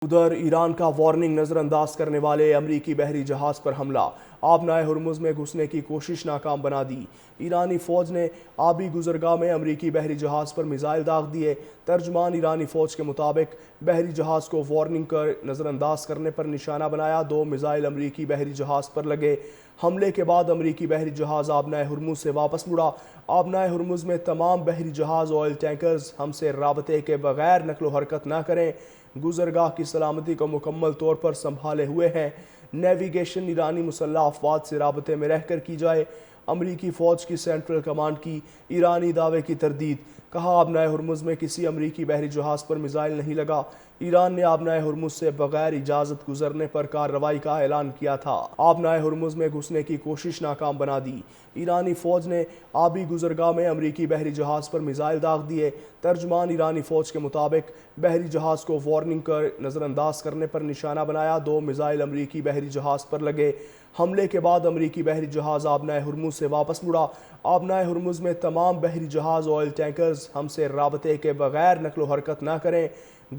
ادھر ایران کا وارننگ نظر انداز کرنے والے امریکی بحری جہاز پر حملہ آبنائے ہرمز میں گھسنے کی کوشش ناکام بنا دی۔ ایرانی فوج نے آبی گزرگاہ میں امریکی بحری جہاز پر میزائل داغ دیے۔ ترجمان ایرانی فوج کے مطابق بحری جہاز کو وارننگ کر نظر انداز کرنے پر نشانہ بنایا۔ 2 میزائل امریکی بحری جہاز پر لگے۔ حملے کے بعد امریکی بحری جہاز آبنائے ہرمز سے واپس مڑا۔ آبنائے ہرمز میں تمام بحری جہاز آئل ٹینکرز ہم سے رابطے کے بغیر نقل و حرکت نہ کریں۔ گزرگاہ کی سلامتی کو مکمل طور پر سنبھالے ہوئے ہیں۔ نیویگیشن ایرانی مسلح افواج سے رابطے میں رہ کر کی جائے۔ امریکی فوج کی سینٹرل کمانڈ کی ایرانی دعوے کی تردید۔ کہا آبنائے ہرمز میں کسی امریکی بحری جہاز پر میزائل نہیں لگا۔ ایران نے آبنائے ہرمز سے بغیر اجازت گزرنے پر کارروائی کا اعلان کیا تھا۔ آبنائے ہرمز میں گھسنے کی کوشش ناکام بنا دی۔ ایرانی فوج نے آبی گزرگاہ میں امریکی بحری جہاز پر میزائل داغ دیے۔ ترجمان ایرانی فوج کے مطابق بحری جہاز کو وارننگ کر نظر انداز کرنے پر نشانہ بنایا۔ 2 میزائل امریکی بحری جہاز پر لگے۔ حملے کے بعد امریکی بحری جہاز آبنائے ہرمز سے واپس مڑا۔ آبنائے ہرمز میں تمام بحری جہاز آئل ٹینکرز ہم سے رابطے کے بغیر نقل و حرکت نہ کریں۔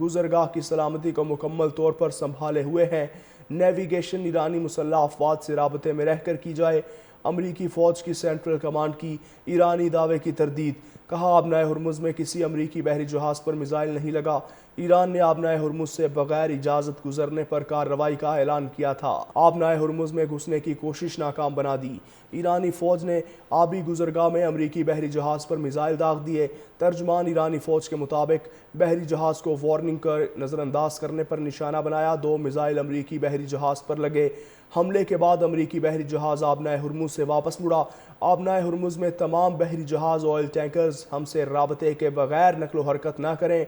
گزرگاہ کی سلامتی کو مکمل طور پر سنبھالے ہوئے ہیں۔ نیویگیشن ایرانی مسلح افواج سے رابطے میں رہ کر کی جائے۔ امریکی فوج کی سینٹرل کمانڈ کی ایرانی دعوے کی تردید۔ کہا آبنائے ہرمز میں کسی امریکی بحری جہاز پر میزائل نہیں لگا۔ ایران نے آبنائے ہرمز سے بغیر اجازت گزرنے پر کارروائی کا اعلان کیا تھا۔ آبنائے ہرمز میں گھسنے کی کوشش ناکام بنا دی۔ ایرانی فوج نے آبی گزرگاہ میں امریکی بحری جہاز پر میزائل داغ دیے۔ ترجمان ایرانی فوج کے مطابق بحری جہاز کو وارننگ کر نظر انداز کرنے پر نشانہ بنایا۔ 2 میزائل امریکی بحری جہاز پر لگے۔ حملے کے بعد امریکی بحری جہاز آبنائے ہرمز سے واپس مڑا۔ آبنائے ہرمز میں تمام بحری جہاز آئل ٹینکرز ہم سے رابطے کے بغیر نقل و حرکت نہ کریں۔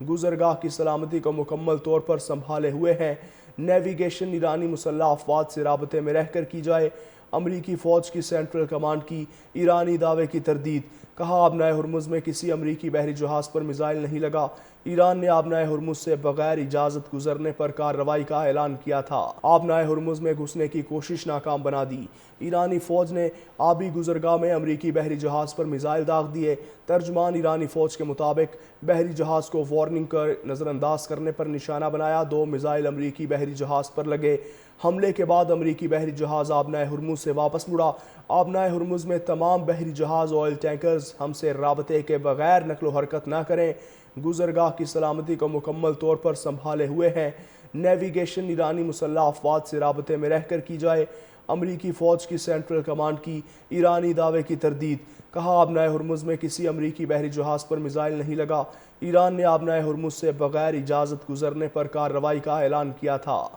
گزرگاہ کی سلامتی کو مکمل طور پر سنبھالے ہوئے ہیں۔ نیویگیشن ایرانی مسلح افواج سے رابطے میں رہ کر کی جائے۔ امریکی فوج کی سینٹرل کمانڈ کی ایرانی دعوے کی تردید۔ کہا آبنائے ہرمز میں کسی امریکی بحری جہاز پر میزائل نہیں لگا۔ ایران نے آبنائے ہرمز سے بغیر اجازت گزرنے پر کارروائی کا اعلان کیا تھا۔ آبنائے ہرمز میں گھسنے کی کوشش ناکام بنا دی۔ ایرانی فوج نے آبی گزرگاہ میں امریکی بحری جہاز پر میزائل داغ دیے۔ ترجمان ایرانی فوج کے مطابق بحری جہاز کو وارننگ کر نظر انداز کرنے پر نشانہ بنایا۔ 2 میزائل امریکی بحری جہاز پر لگے۔ حملے کے بعد امریکی بحری جہاز آبنائے ہرمز سے واپس مڑا۔ آبنائے ہرمز میں تمام بحری جہاز آئل ٹینکرز ہم سے رابطے کے بغیر نقل و حرکت نہ کریں۔ گزرگاہ کی سلامتی کو مکمل طور پر سنبھالے ہوئے ہیں۔ نیویگیشن ایرانی مسلح افواج سے رابطے میں رہ کر کی جائے۔ امریکی فوج کی سینٹرل کمانڈ کی ایرانی دعوے کی تردید۔ کہا آبنائے ہرمز میں کسی امریکی بحری جہاز پر میزائل نہیں لگا۔ ایران نے آبنائے ہرمز سے بغیر اجازت گزرنے پر کارروائی کا اعلان کیا تھا۔